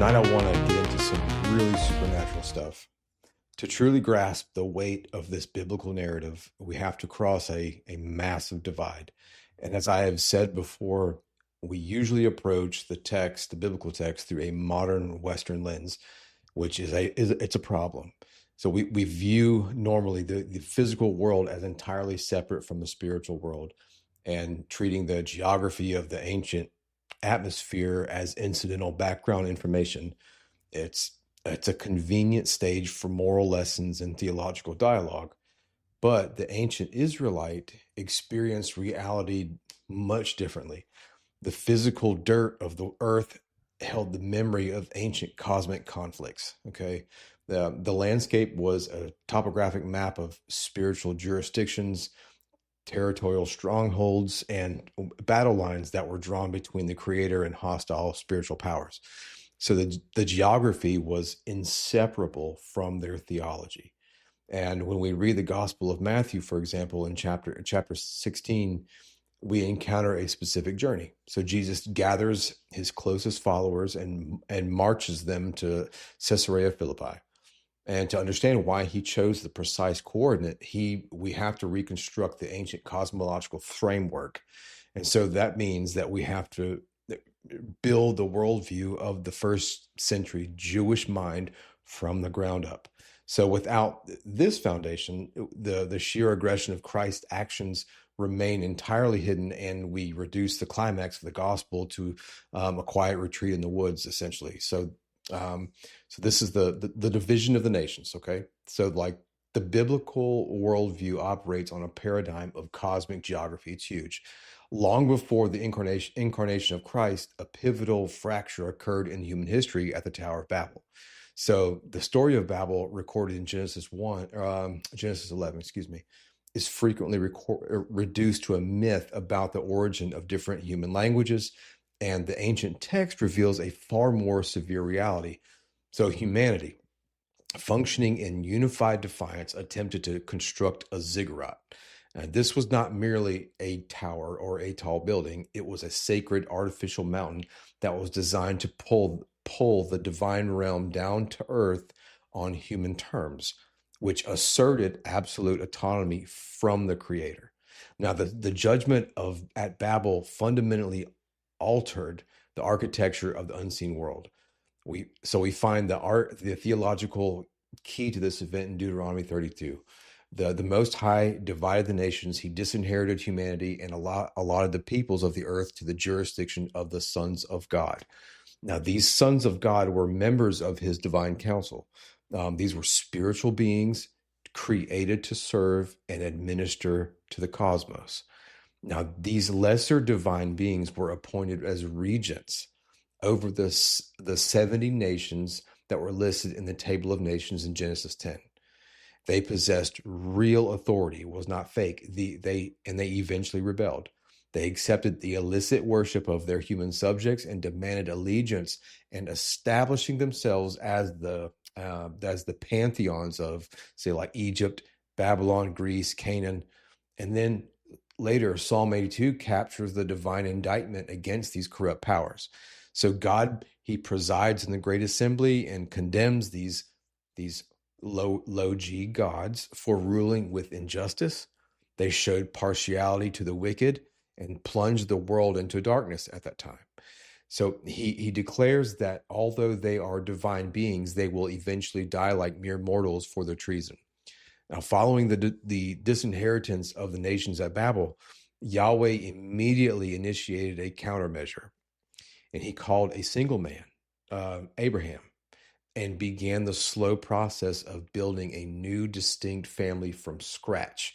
Tonight, I want to get into some really supernatural stuff. To truly grasp the weight of this biblical narrative, we have to cross a massive divide. And as I have said before, we usually approach the text, the biblical text, through a modern Western lens, which it's a problem. So we view normally the physical world as entirely separate from the spiritual world, and treating the geography of the ancient atmosphere as incidental background information. It's a convenient stage for moral lessons and theological dialogue. But the ancient Israelite experienced reality much differently. The physical dirt of the earth held the memory of ancient cosmic conflicts. Okay. The landscape was a topographic map of spiritual jurisdictions, territorial strongholds, and battle lines that were drawn between the creator and hostile spiritual powers. So the geography was inseparable from their theology. And when we read the Gospel of Matthew, for example, in chapter 16, we encounter a specific journey. So Jesus gathers his closest followers and marches them to Caesarea Philippi. And to understand why he chose the precise coordinate, we have to reconstruct the ancient cosmological framework. And so that means that we have to build the worldview of the first century Jewish mind from the ground up. So without this foundation, the sheer aggression of Christ's actions remain entirely hidden, and we reduce the climax of the gospel to a quiet retreat in the woods, essentially. So this is the division of the nations. Okay, so like the biblical worldview operates on a paradigm of cosmic geography. It's huge. Long before the incarnation of Christ, a pivotal fracture occurred in human history at the Tower of Babel. So the story of Babel, recorded in Genesis 11, is frequently reduced to a myth about the origin of different human languages, and the ancient text reveals a far more severe reality. So humanity, functioning in unified defiance, attempted to construct a ziggurat. And this was not merely a tower or a tall building. It was a sacred artificial mountain that was designed to pull the divine realm down to earth on human terms, which asserted absolute autonomy from the creator. Now, the judgment at Babel fundamentally altered the architecture of the unseen world. We find the theological key to this event in Deuteronomy 32. The Most High divided the nations. He disinherited humanity and allotted the peoples of the earth to the jurisdiction of the sons of God. Now, these sons of God were members of his divine council. These were spiritual beings created to serve and administer to the cosmos. Now, these lesser divine beings were appointed as regents over the 70 nations that were listed in the Table of Nations in Genesis 10. They possessed real authority. It was not fake. They eventually rebelled. They accepted the illicit worship of their human subjects and demanded allegiance, and establishing themselves as the pantheons of, say, like Egypt, Babylon, Greece, Canaan. And then later, Psalm 82 captures the divine indictment against these corrupt powers. So God, he presides in the great assembly and condemns these low G gods for ruling with injustice. They showed partiality to the wicked and plunged the world into darkness at that time. So he declares that although they are divine beings, they will eventually die like mere mortals for their treason. Now, following the disinheritance of the nations at Babel, Yahweh immediately initiated a countermeasure, and he called a single man, Abraham, and began the slow process of building a new distinct family from scratch.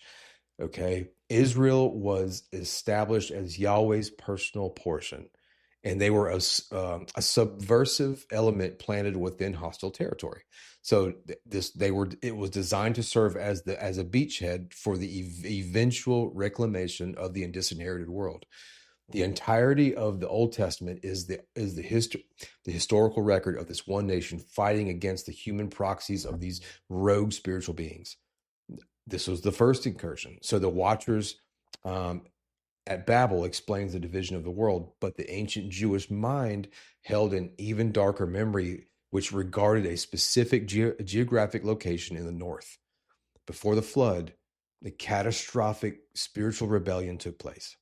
Okay, Israel was established as Yahweh's personal portion, and they were a subversive element planted within hostile territory. So it was designed to serve as a beachhead for the eventual reclamation of the disinherited world. The entirety of the Old Testament is the historical record of this one nation fighting against the human proxies of these rogue spiritual beings. This was the first incursion. So the Watchers at Babel explains the division of the world, but the ancient Jewish mind held an even darker memory, which regarded a specific geographic location in the north. Before the flood, the catastrophic spiritual rebellion took place.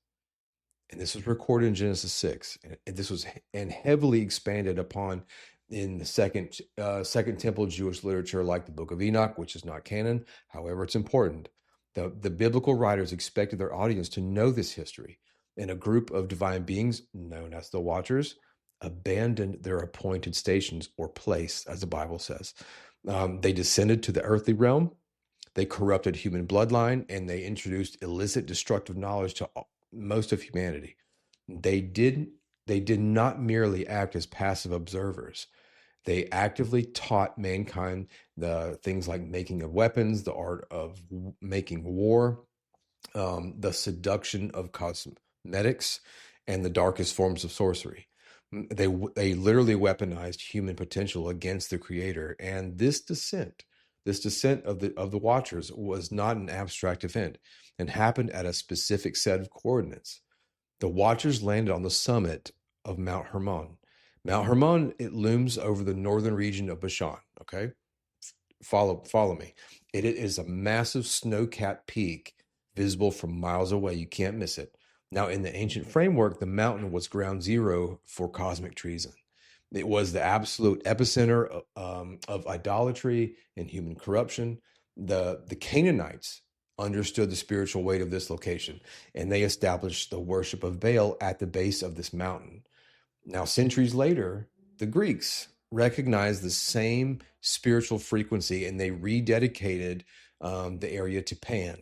And this was recorded in Genesis 6. And this was heavily expanded upon in the second temple Jewish literature, like the Book of Enoch, which is not canon. However, it's important. The biblical writers expected their audience to know this history, and a group of divine beings known as the Watchers abandoned their appointed stations or place, as the Bible says. They descended to the earthly realm. They corrupted human bloodline, and they introduced illicit, destructive knowledge to most of humanity. They did not merely act as passive observers. They actively taught mankind the things like making of weapons, the art of making war, the seduction of cosmetics, and the darkest forms of sorcery. They literally weaponized human potential against the Creator, and this descent of the Watchers was not an abstract event and happened at a specific set of coordinates. The Watchers landed on the summit of Mount Hermon. Mount Hermon, it looms over the northern region of Bashan. Okay, follow me. It is a massive snow-capped peak visible from miles away. You can't miss it. Now, in the ancient framework, the mountain was ground zero for cosmic treason. It was the absolute epicenter of idolatry and human corruption. The Canaanites understood the spiritual weight of this location, and they established the worship of Baal at the base of this mountain. Now, centuries later, the Greeks recognized the same spiritual frequency, and they rededicated the area to Pan,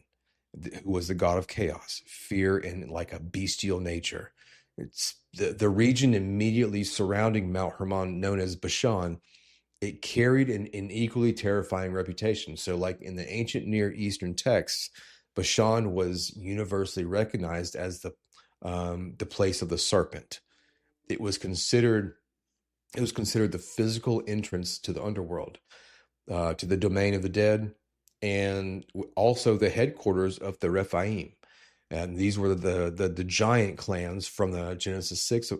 who was the god of chaos, fear, and like a bestial nature. It's the region immediately surrounding Mount Hermon, known as Bashan. It carried an equally terrifying reputation. So, like in the ancient Near Eastern texts, Bashan was universally recognized as the place of the serpent. It was considered the physical entrance to the underworld, to the domain of the dead, and also the headquarters of the Rephaim. And these were the giant clans from the Genesis 6,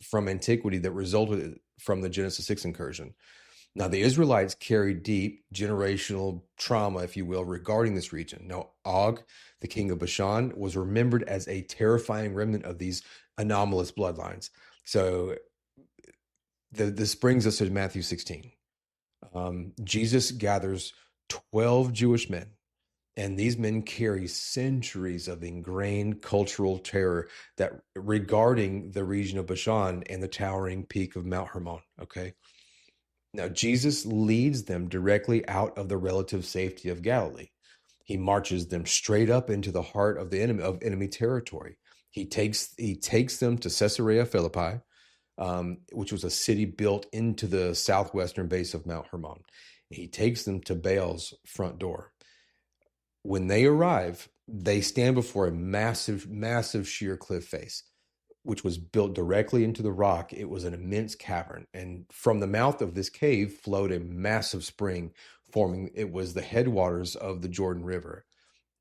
from antiquity, that resulted from the Genesis 6 incursion. Now, the Israelites carried deep generational trauma, if you will, regarding this region. Now, Og, the king of Bashan, was remembered as a terrifying remnant of these anomalous bloodlines. So this brings us to Matthew 16. Jesus gathers 12 Jewish men, and these men carry centuries of ingrained cultural terror that regarding the region of Bashan and the towering peak of Mount Hermon. Okay. Now, Jesus leads them directly out of the relative safety of Galilee. He marches them straight up into the heart of the enemy territory. He takes them to Caesarea Philippi, which was a city built into the southwestern base of Mount Hermon. He takes them to Baal's front door. When they arrive, they stand before a massive, massive sheer cliff face, which was built directly into the rock. It was an immense cavern, and from the mouth of this cave flowed a massive spring it was the headwaters of the Jordan River.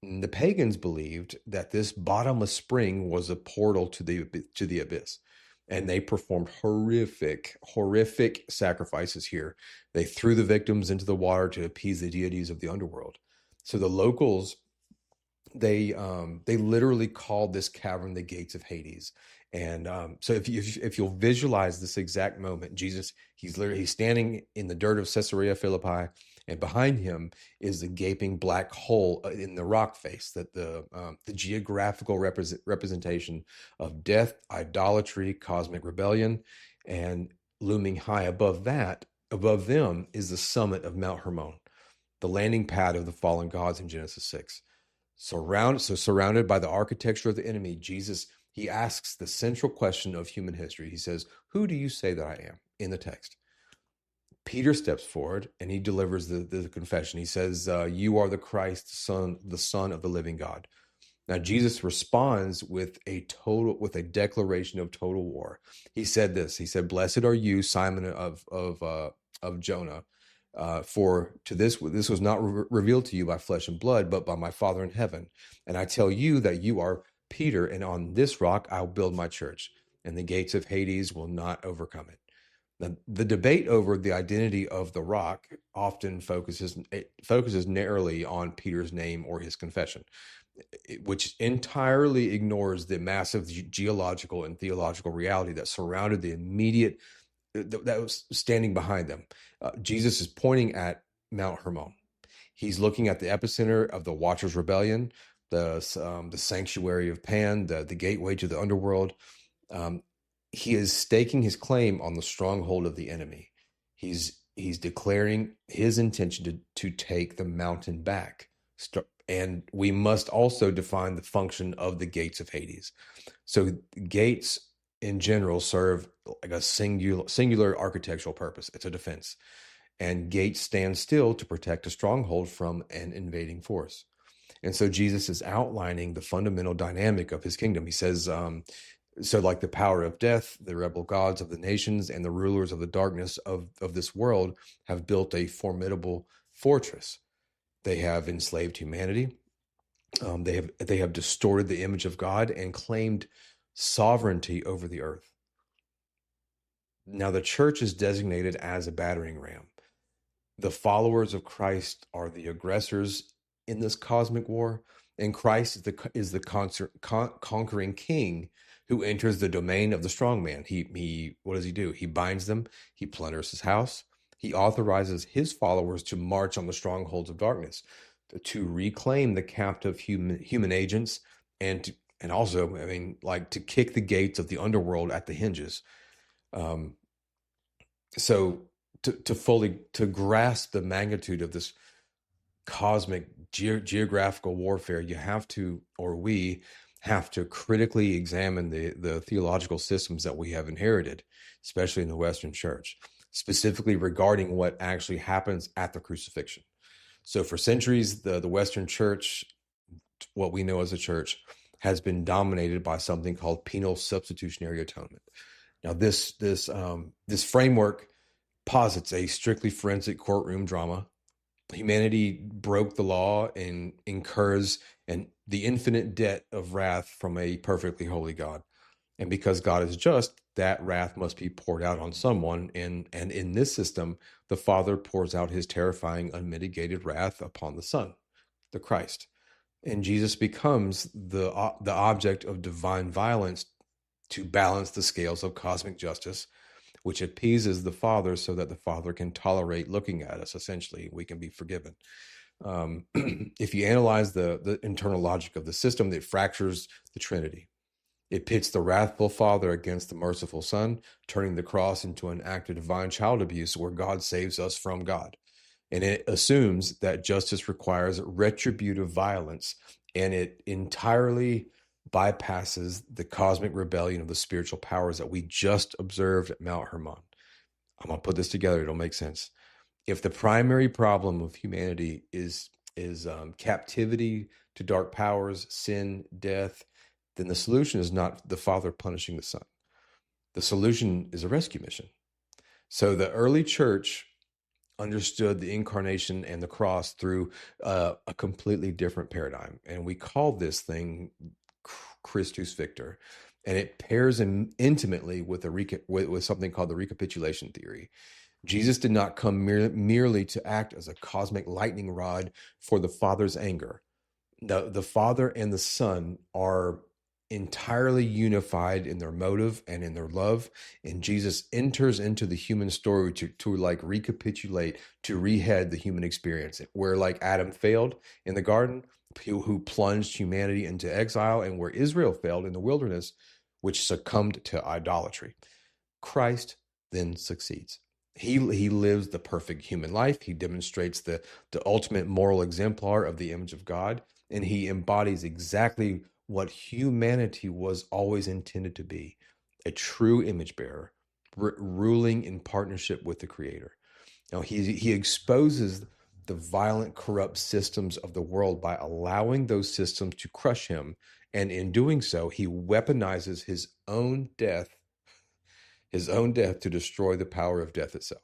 And the pagans believed that this bottomless spring was a portal to the abyss, and they performed horrific sacrifices here. They threw the victims into the water to appease the deities of the underworld. So the locals, they literally called this cavern the gates of Hades. And so if you'll visualize this exact moment, Jesus, he's standing in the dirt of Caesarea Philippi, and behind him is the gaping black hole in the rock face, that the geographical representation of death, idolatry, cosmic rebellion. And looming high above them is the summit of Mount Hermon, the landing pad of the fallen gods in Genesis 6. Surrounded by the architecture of the enemy, Jesus, he asks the central question of human history. He says, "Who do you say that I am?" in the text. Peter steps forward and he delivers the confession. He says, "You are the Christ, the Son of the living God." Now, Jesus responds with a declaration of total war. He said this. He said, "Blessed are you, Simon of Jonah, for to this was not revealed to you by flesh and blood, but by my Father in heaven. And I tell you that you are Peter, and on this rock I'll build my church, and the gates of Hades will not overcome it. Now, the debate over the identity of the rock often focuses narrowly on Peter's name or his confession, which entirely ignores the massive geological and theological reality that surrounded the immediate that was standing behind them. Jesus is pointing at Mount Hermon. He's looking at the epicenter of the Watchers' rebellion, the sanctuary of Pan, the gateway to the underworld. Um, he is staking his claim on the stronghold of the enemy. He's declaring his intention to take the mountain back. And we must also define the function of the gates of Hades. So gates in general serve like a singular architectural purpose. It's a defense. And gates stand still to protect a stronghold from an invading force. And so Jesus is outlining the fundamental dynamic of his kingdom. He says, so like the power of death, the rebel gods of the nations and the rulers of the darkness of this world have built a formidable fortress. They have enslaved humanity. They have distorted the image of God and claimed sovereignty over the earth. Now the church is designated as a battering ram. The followers of Christ are the aggressors in this cosmic war, and Christ is the conquering king who enters the domain of the strong man. He what does he do? He binds them. He plunders his house. He authorizes his followers to march on the strongholds of darkness, to reclaim the captive human agents, and also, I mean, like to kick the gates of the underworld at the hinges. So to grasp the magnitude of this cosmic geographical warfare, you have to, or we have to critically examine the theological systems that we have inherited, especially in the Western Church, specifically regarding what actually happens at the crucifixion. So for centuries, the Western Church, what we know as a church, has been dominated by something called penal substitutionary atonement. Now, this framework posits a strictly forensic courtroom drama. Humanity broke the law and incurs the infinite debt of wrath from a perfectly holy God. And because God is just, that wrath must be poured out on someone. And in this system, the Father pours out his terrifying, unmitigated wrath upon the Son, the Christ. And Jesus becomes the object of divine violence to balance the scales of cosmic justice, which appeases the Father so that the Father can tolerate looking at us. Essentially, we can be forgiven. If you analyze the internal logic of the system, it fractures the Trinity. It pits the wrathful Father against the merciful Son, turning the cross into an act of divine child abuse where God saves us from God. And it assumes that justice requires retributive violence, and it entirely bypasses the cosmic rebellion of the spiritual powers that we just observed at Mount Hermon. I'm going to put this together. It'll make sense. If the primary problem of humanity is captivity to dark powers, sin, death, then the solution is not the Father punishing the Son. The solution is a rescue mission. So the early church understood the incarnation and the cross through a completely different paradigm. And we call this thing Christus Victor. And it pairs intimately with with something called the recapitulation theory. Jesus did not come merely to act as a cosmic lightning rod for the Father's anger. The Father and the Son are entirely unified in their motive and in their love, and Jesus enters into the human story to like recapitulate, to rehead the human experience, where like Adam failed in the garden, who plunged humanity into exile, and where Israel failed in the wilderness, which succumbed to idolatry. Christ then succeeds. He lives the perfect human life. He demonstrates the ultimate moral exemplar of the image of God, and he embodies exactly what humanity was always intended to be, a true image bearer, ruling in partnership with the Creator. Now, he exposes the violent, corrupt systems of the world by allowing those systems to crush him, and in doing so, he weaponizes his own death to destroy the power of death itself.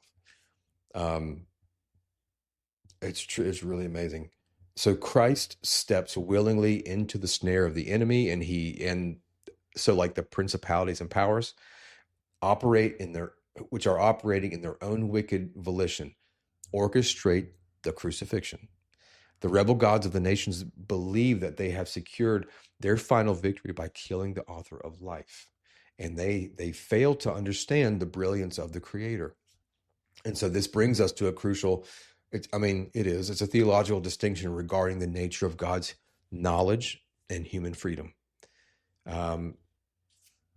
It's true. It's really amazing. So Christ steps willingly into the snare of the enemy, and so like the principalities and powers operate in their which are operating in their own wicked volition, orchestrate the crucifixion. The rebel gods of the nations believe that they have secured their final victory by killing the author of life. And they fail to understand the brilliance of the Creator. And so this brings us to a crucial, it's a theological distinction regarding the nature of God's knowledge and human freedom.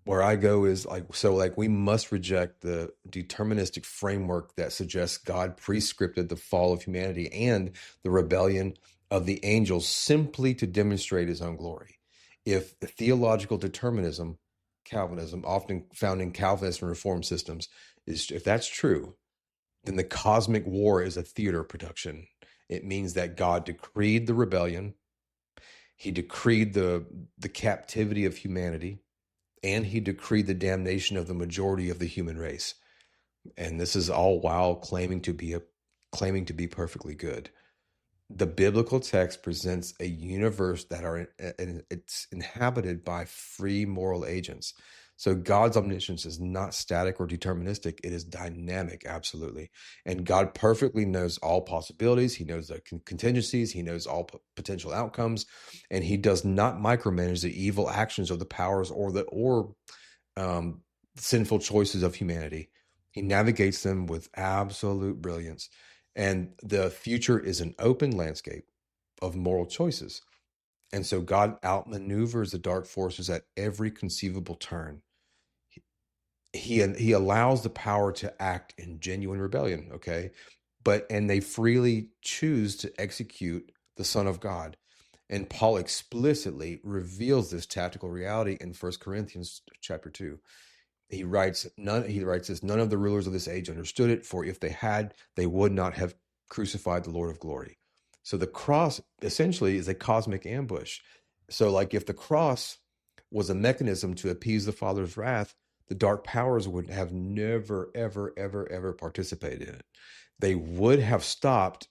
Where I go is like we must reject the deterministic framework that suggests God prescripted the fall of humanity and the rebellion of the angels simply to demonstrate his own glory. If theological determinism, Calvinism, often found in Calvinist and Reformed systems, if that's true, then the cosmic war is a theater production. It means that God decreed the rebellion, he decreed the captivity of humanity, and he decreed the damnation of the majority of the human race. And this is all while claiming to be perfectly good. The biblical text presents a universe it's inhabited by free moral agents. So God's omniscience is not static or deterministic. It is dynamic, absolutely. And God perfectly knows all possibilities. He knows the contingencies. He knows all potential outcomes. And he does not micromanage the evil actions of the powers or sinful choices of humanity. He navigates them with absolute brilliance. And the future is an open landscape of moral choices. And so God outmaneuvers the dark forces at every conceivable turn. He allows the power to act in genuine rebellion, okay? And they freely choose to execute the Son of God. And Paul explicitly reveals this tactical reality in 1 Corinthians chapter 2. He writes this, none of the rulers of this age understood it, for if they had, they would not have crucified the Lord of glory. So the cross essentially is a cosmic ambush. So like if the cross was a mechanism to appease the Father's wrath, the dark powers would have never, ever, ever, ever participated in it. They would have stopped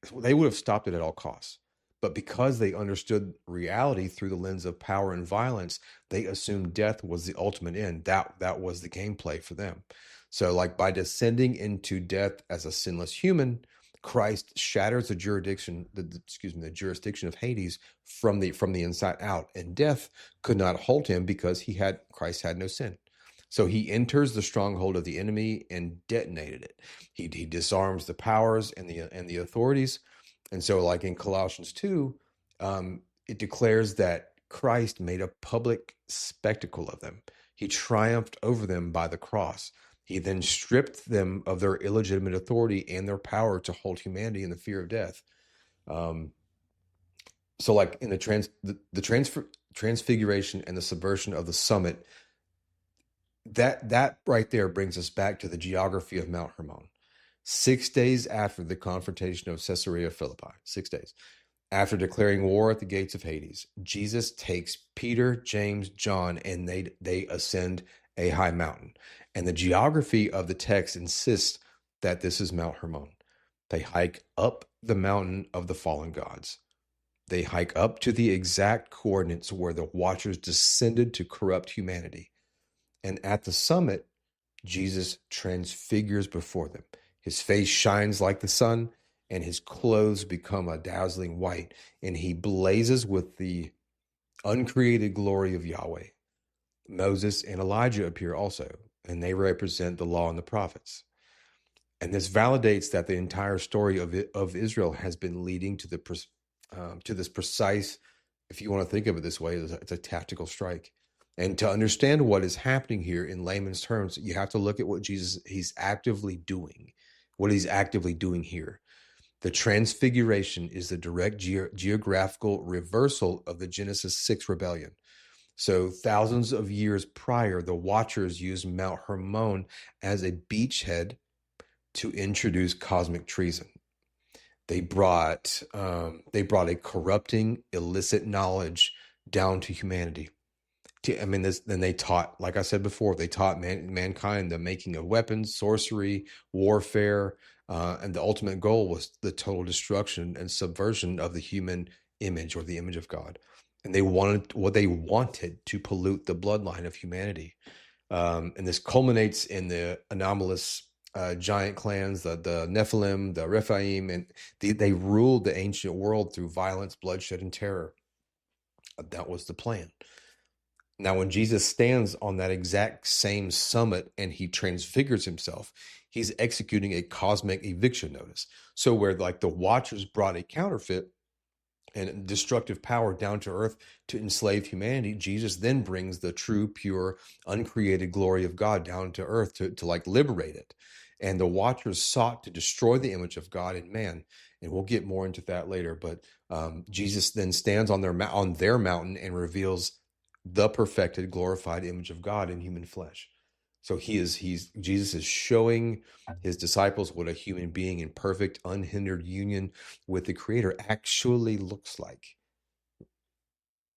it at all costs. But because they understood reality through the lens of power and violence, they assumed death was the ultimate end. That was the gameplay for them. So like by descending into death as a sinless human, Christ shatters the jurisdiction of Hades from the inside out, and death could not hold him because Christ had no sin. So he enters the stronghold of the enemy and detonated it. He disarms the powers and the authorities. And so like in Colossians 2, it declares that Christ made a public spectacle of them. He triumphed over them by the cross. He then stripped them of their illegitimate authority and their power to hold humanity in the fear of death. So like in the transfiguration and the subversion of the summit, that right there brings us back to the geography of Mount Hermon. 6 days after the confrontation of Caesarea Philippi, 6 days after declaring war at the gates of Hades, Jesus takes Peter, James, John, and they ascend a high mountain. And the geography of the text insists that this is Mount Hermon. They hike up the mountain of the fallen gods. They hike up to the exact coordinates where the Watchers descended to corrupt humanity. And at the summit, Jesus transfigures before them. His face shines like the sun, and his clothes become a dazzling white, and he blazes with the uncreated glory of Yahweh. Moses and Elijah appear also, and they represent the law and the prophets. And this validates that the entire story of Israel has been leading to this precise, if you want to think of it this way, it's a tactical strike. And to understand what is happening here in layman's terms, you have to look at what he's actively doing, what he's actively doing here. The transfiguration is the direct geographical reversal of the Genesis 6 rebellion. So thousands of years prior, the Watchers used Mount Hermon as a beachhead to introduce cosmic treason. They brought a corrupting, illicit knowledge down to humanity. Then they taught, like I said before, they taught mankind the making of weapons, sorcery, warfare, And the ultimate goal was the total destruction and subversion of the human image, or the image of God. And they wanted to pollute the bloodline of humanity. And this culminates in the anomalous giant clans, the Nephilim, the Rephaim, and they ruled the ancient world through violence, bloodshed, and terror. That was the plan. Now, when Jesus stands on that exact same summit and he transfigures himself, he's executing a cosmic eviction notice. So where like the Watchers brought a counterfeit and destructive power down to earth to enslave humanity, Jesus then brings the true, pure, uncreated glory of God down to earth to like liberate it. And the Watchers sought to destroy the image of God in man. And we'll get more into that later. But Jesus then stands on their mountain and reveals the perfected, glorified image of God in human flesh. So Jesus is showing his disciples what a human being in perfect, unhindered union with the Creator actually looks like.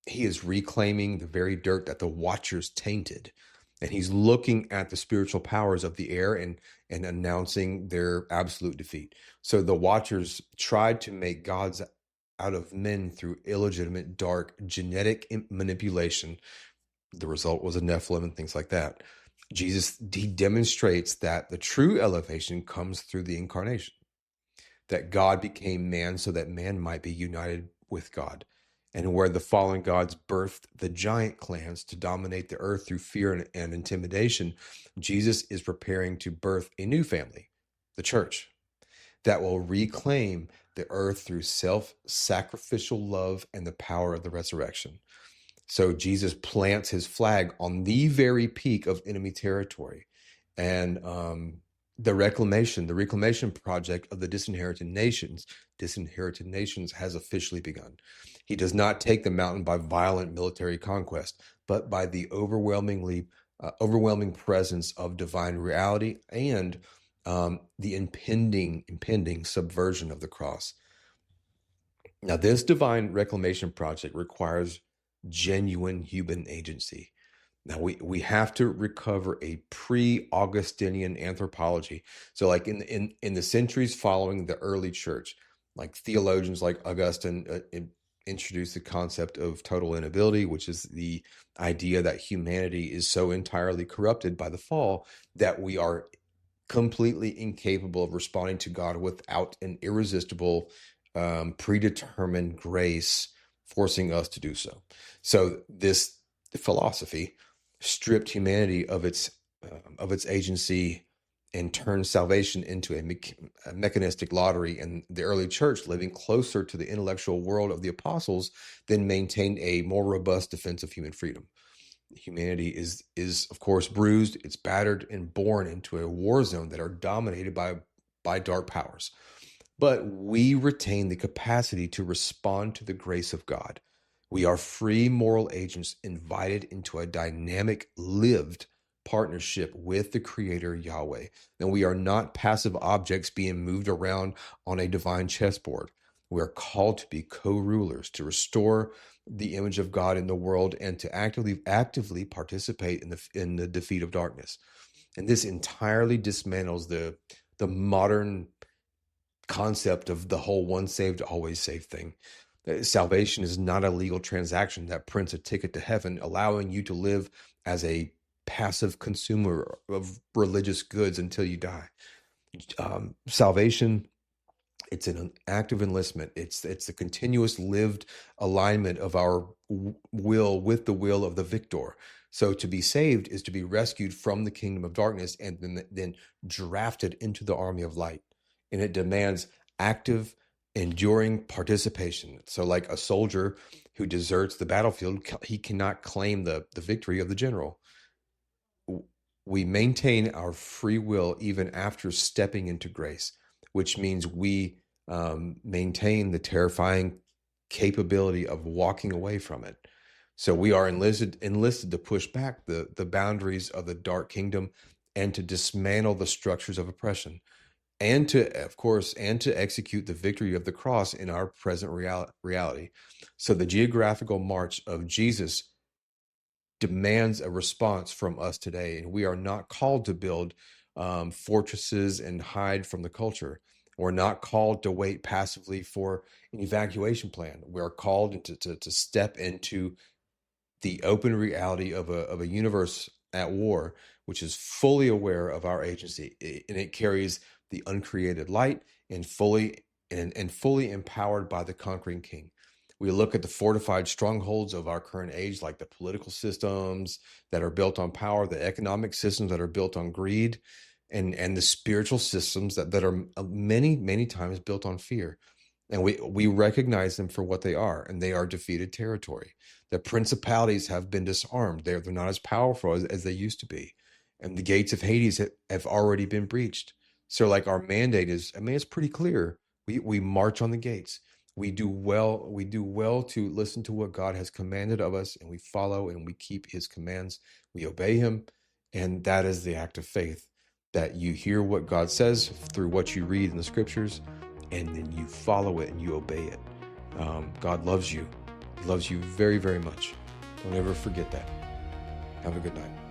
He is reclaiming the very dirt that the Watchers tainted, and he's looking at the spiritual powers of the air and announcing their absolute defeat. So the Watchers tried to make gods out of men through illegitimate, dark, genetic manipulation. The result was a Nephilim and things like that. Jesus, he demonstrates that the true elevation comes through the incarnation, that God became man so that man might be united with God. And where the fallen gods birthed the giant clans to dominate the earth through fear and intimidation, Jesus is preparing to birth a new family, the church, that will reclaim the earth through self-sacrificial love and the power of the resurrection. So Jesus plants his flag on the very peak of enemy territory. And the reclamation project of the disinherited nations has officially begun. He does not take the mountain by violent military conquest, but by the overwhelming presence of divine reality and the impending subversion of the cross. Now, this divine reclamation project requires genuine human agency. Now, we have to recover a pre-Augustinian anthropology. So like in the centuries following the early church, like theologians like Augustine introduced the concept of total inability, which is the idea that humanity is so entirely corrupted by the fall that we are completely incapable of responding to God without an irresistible, predetermined grace forcing us to do so. So this philosophy stripped humanity of its agency and turned salvation into a mechanistic lottery. And the early church, living closer to the intellectual world of the apostles, then maintained a more robust defense of human freedom. Humanity is of course bruised, it's battered, and born into a war zone that are dominated by dark powers. But we retain the capacity to respond to the grace of God. We are free moral agents invited into a dynamic, lived partnership with the Creator Yahweh. And we are not passive objects being moved around on a divine chessboard. We are called to be co-rulers, to restore the image of God in the world, and to actively participate in the defeat of darkness. And this entirely dismantles the modern concept of the whole once saved, always saved thing. Salvation is not a legal transaction that prints a ticket to heaven, allowing you to live as a passive consumer of religious goods until you die. Salvation, it's an active enlistment. It's the continuous lived alignment of our will with the will of the victor. So to be saved is to be rescued from the kingdom of darkness and then drafted into the army of light. And it demands active, enduring participation. So like a soldier who deserts the battlefield, he cannot claim the victory of the general. We maintain our free will even after stepping into grace, which means we maintain the terrifying capability of walking away from it. So we are enlisted to push back the boundaries of the dark kingdom and to dismantle the structures of oppression, and to execute the victory of the cross in our present reality. So the geographical march of Jesus demands a response from us today, and we are not called to build fortresses and hide from the culture. We're not called to wait passively for an evacuation plan. We're called to step into the open reality of a universe at war, which is fully aware of our agency, and it carries the uncreated light and fully empowered by the conquering king. We look at the fortified strongholds of our current age, like the political systems that are built on power, the economic systems that are built on greed, and the spiritual systems that are many times built on fear. And we recognize them for what they are, and they are defeated territory. The principalities have been disarmed. They're not as powerful as they used to be. And the gates of Hades have already been breached. So like our mandate is, I mean, it's pretty clear. We march on the gates. We do well to listen to what God has commanded of us, and we follow and we keep his commands. We obey him. And that is the act of faith, that you hear what God says through what you read in the scriptures, and then you follow it and you obey it. God loves you. He loves you very, very much. Don't ever forget that. Have a good night.